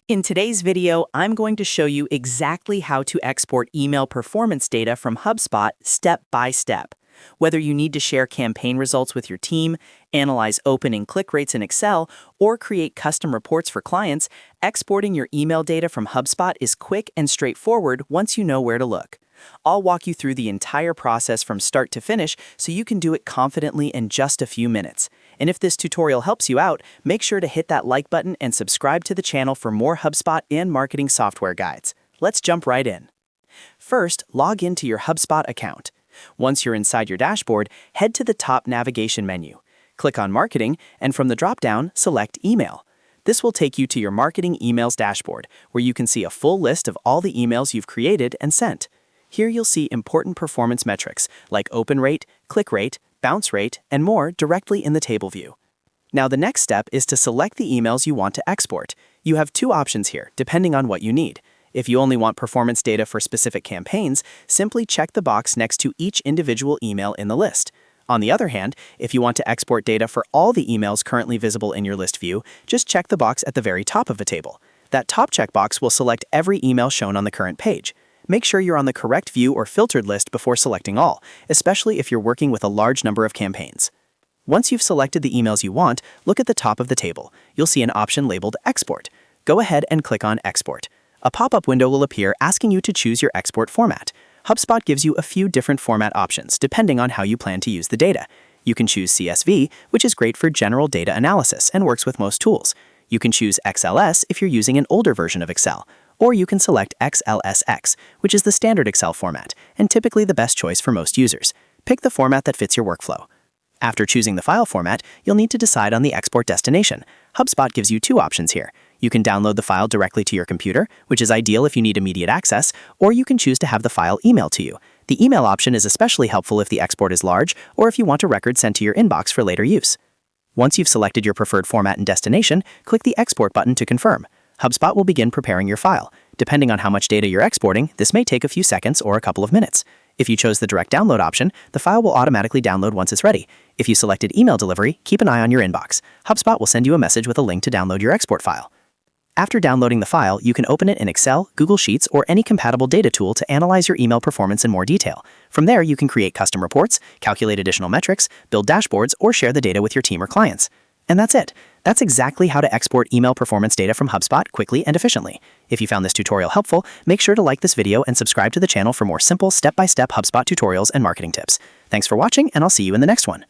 In today's video, I'm going to show you exactly how to export email performance data from HubSpot step by step. Whether you need to share campaign results with your team, analyze open and click rates in Excel, or create custom reports for clients, exporting your email data from HubSpot is quick and straightforward once you know where to look. I'll walk you through the entire process from start to finish so you can do it confidently in just a few minutes. And if this tutorial helps you out, make sure to hit that like button and subscribe to the channel for more HubSpot and marketing software guides. Let's jump right in. First, log into your HubSpot account. Once you're inside your dashboard, head to the top navigation menu. Click on Marketing, and from the drop-down, select Email. This will take you to your Marketing Emails dashboard, where you can see a full list of all the emails you've created and sent. Here you'll see important performance metrics like open rate, click rate, bounce rate, and more directly in the table view. Now the next step is to select the emails you want to export. You have two options here, depending on what you need. If you only want performance data for specific campaigns, simply check the box next to each individual email in the list. On the other hand, if you want to export data for all the emails currently visible in your list view, just check the box at the very top of the table. That top checkbox will select every email shown on the current page. Make sure you're on the correct view or filtered list before selecting all, especially if you're working with a large number of campaigns. Once you've selected the emails you want, look at the top of the table. You'll see an option labeled Export. Go ahead and click on Export. A pop-up window will appear asking you to choose your export format. HubSpot gives you a few different format options depending on how you plan to use the data. You can choose CSV, which is great for general data analysis and works with most tools. You can choose XLS if you're using an older version of Excel. Or you can select XLSX, which is the standard Excel format, and typically the best choice for most users. Pick the format that fits your workflow. After choosing the file format, you'll need to decide on the export destination. HubSpot gives you two options here. You can download the file directly to your computer, which is ideal if you need immediate access, or you can choose to have the file emailed to you. The email option is especially helpful if the export is large, or if you want a record sent to your inbox for later use. Once you've selected your preferred format and destination, click the Export button to confirm. HubSpot will begin preparing your file. Depending on how much data you're exporting, this may take a few seconds or a couple of minutes. If you chose the direct download option, the file will automatically download once it's ready. If you selected email delivery, keep an eye on your inbox. HubSpot will send you a message with a link to download your export file. After downloading the file, you can open it in Excel, Google Sheets, or any compatible data tool to analyze your email performance in more detail. From there, you can create custom reports, calculate additional metrics, build dashboards, or share the data with your team or clients. And that's it. That's exactly how to export email performance data from HubSpot quickly and efficiently. If you found this tutorial helpful, make sure to like this video and subscribe to the channel for more simple step-by-step HubSpot tutorials and marketing tips. Thanks for watching, and I'll see you in the next one.